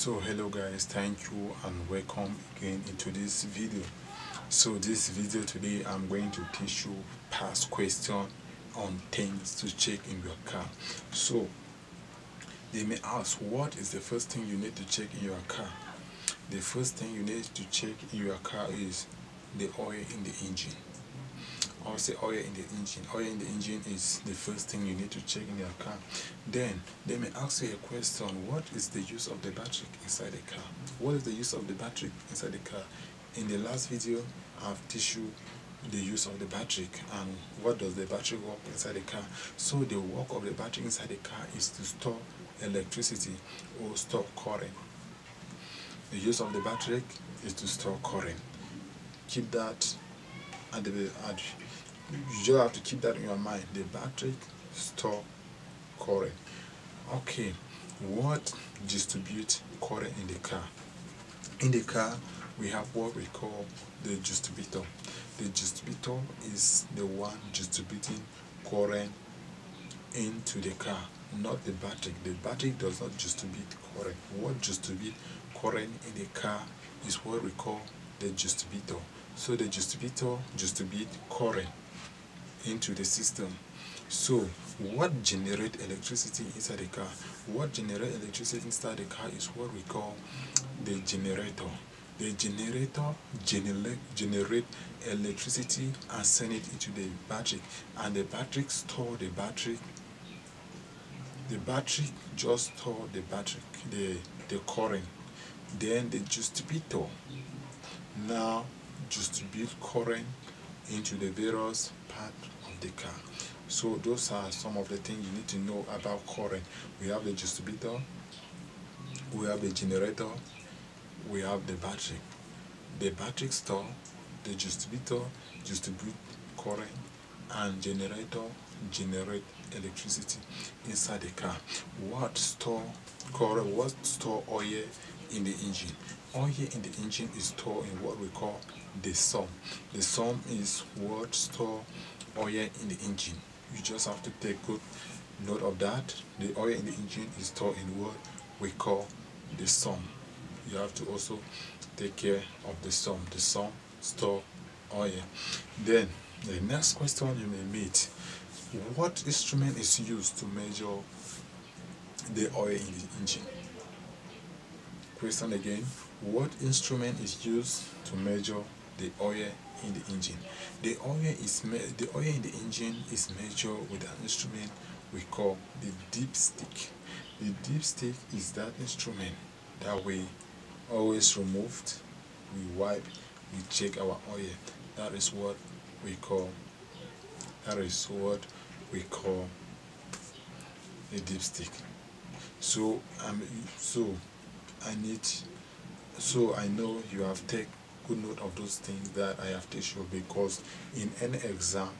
So hello guys, thank you and welcome again into this video. So this video today I'm going to teach you past question on things to check in your car. So they may ask, what is the first thing you need to check in your car? The first thing you need to check in your car is the oil in the engine. I will say oil in the engine. Oil in the engine is the first thing you need to check in your car. Then they may ask you a question, what is the use of the battery inside the car? What is the use of the battery inside the car? In the last video, I've taught you the use of the battery and what does the battery work inside the car. So the work of the battery inside the car is to store electricity or store current. The use of the battery is to store current. Keep that at the you just have to keep that in your mind. The battery store current. Okay, what distributes current in the car? In the car, we have what we call the distributor. The distributor is the one distributing current into the car, not the battery. The battery does not distribute current. What distributes current in the car is what we call the distributor. So the distributor distributes current into the system. So what generates electricity inside the car? What generates electricity inside the car is what we call the generator. The generator generate electricity and send it into the battery, and the battery store the battery. The battery just store the battery, the current. Then the distributor now distribute current into the various parts of the car. So those are some of the things you need to know about current. We have the distributor, we have the generator, we have the battery. The battery store, the distributor distribute current, and generator generate electricity inside the car. What store current? What store oil in the engine? Oil in the engine is stored in what we call the sum. The sum is what store oil in the engine. You just have to take good note of that. The oil in the engine is stored in what we call the sum. You have to also take care of the sum. The sum store oil. Then the next question you may meet: what instrument is used to measure the oil in the engine? Question again: what instrument is used to measure the oil in the engine? The oil in the engine is measured with an instrument we call the dipstick. The dipstick is that instrument that we always removed, we wipe, we check our oil. That is what we call a dipstick. So I know you have taken good note of those things that I have taught you, because in any exam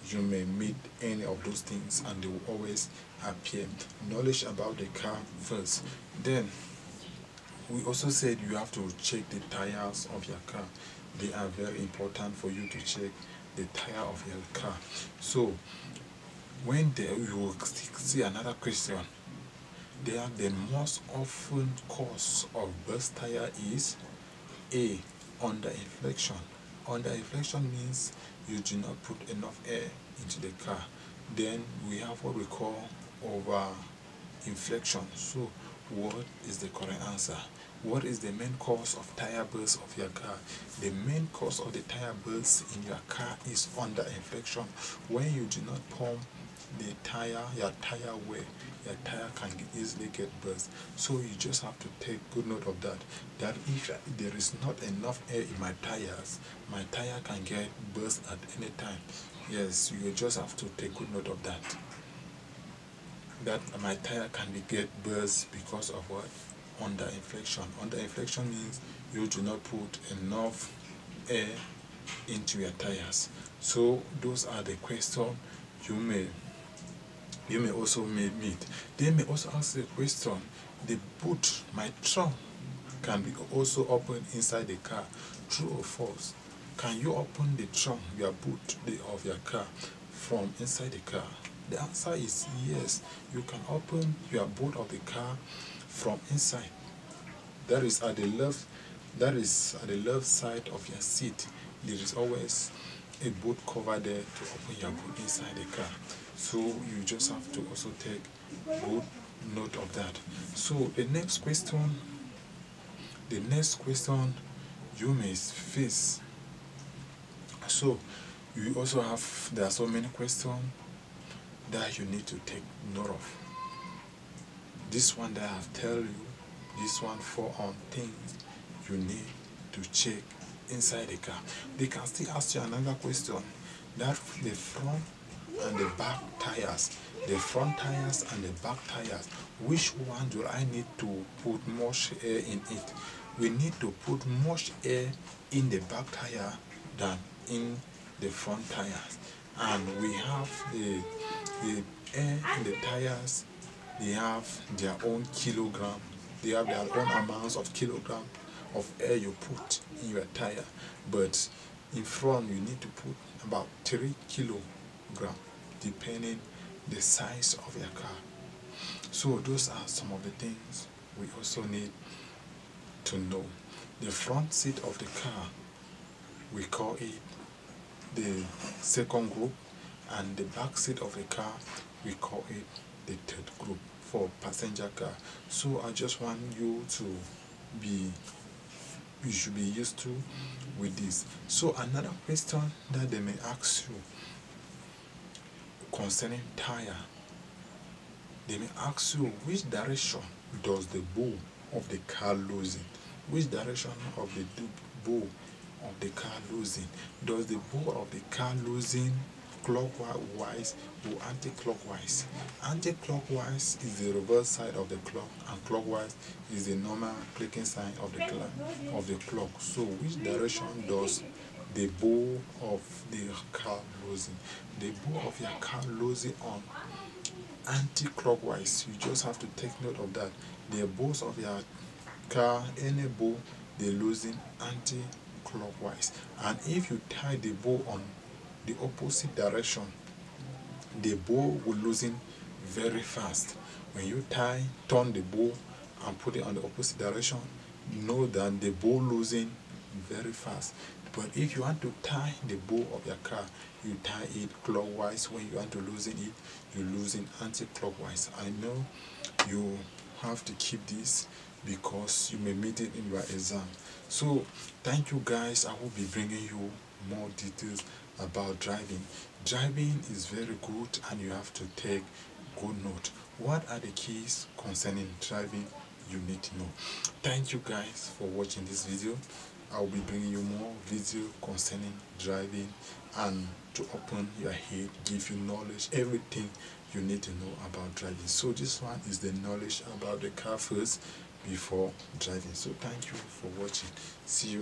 you may meet any of those things and they will always appear. Knowledge about the car first. Then we also said you have to check the tires of your car. They are very important for you to check the tire of your car. So when you will see another question, the most often cause of burst tire is A, under inflation. Under inflation means you do not put enough air into the car. Then we have what we call over inflation. So what is the correct answer? What is the main cause of tire burst of your car? The main cause of the tire burst in your car is under inflation. When you do not pump your tire well, your tire can easily get burst. So you just have to take good note of that. That if there is not enough air in my tires, my tire can get burst at any time. Yes, you just have to take good note of that. That my tire can get burst because of what? Under inflation. Under inflation means you do not put enough air into your tires. So those are the questions you may also meet. They may also ask the question: the boot, my trunk, can be also opened inside the car. True or false? Can you open the trunk, your boot of your car, from inside the car? The answer is yes. You can open your boot of the car from inside. that is at the left, side of your seat. There is always a boot cover there to open your boot inside the car. So you just have to also take good note of that. So the next question you may face. So you also have, there are so many questions that you need to take note of. This one that I have tell you, this one for on things you need to check inside the car. They can still ask you another question, that the front and the back tires, the front tires and the back tires, which one do I need to put much air in it? We need to put much air in the back tire than in the front tires. And we have the air in the tires, they have their own kilogram, they have their own amounts of kilogram of air you put in your tire. But in front you need to put about 3 kilogram depending the size of your car. So those are some of the things we also need to know. The front seat of the car, we call it the second group, and the back seat of the car, we call it the third group for passenger car. So I just want you to be, you should be used to with this. So another question that they may ask you concerning tire, they may ask you which direction does the bow of the car losing? Which direction of the bow of the car losing? Does the bow of the car losing clockwise or anti-clockwise? Anti-clockwise is the reverse side of the clock, and clockwise is the normal clicking sign of the clock. So which direction does the bow of the car losing? The bow of your car losing on anti-clockwise. You just have to take note of that. The bows of your car, any bow, they're losing anti-clockwise. And if you tie the bow on the opposite direction, the bow will losing very fast. When you turn the bow and put it on the opposite direction, know that the bow losing very fast. But if you want to tie the bow of your car, you tie it clockwise. When you want to loosen it, you're losing anti-clockwise. I know you have to keep this because you may meet it in your exam. So thank you guys. I will be bringing you more details about driving. Driving is very good and you have to take good note. What are the keys concerning driving you need to know? Thank you guys for watching this video. I will be bringing you more video concerning driving and to open your head, give you knowledge, everything you need to know about driving. So this one is the knowledge about the car first before driving. So thank you for watching. See you.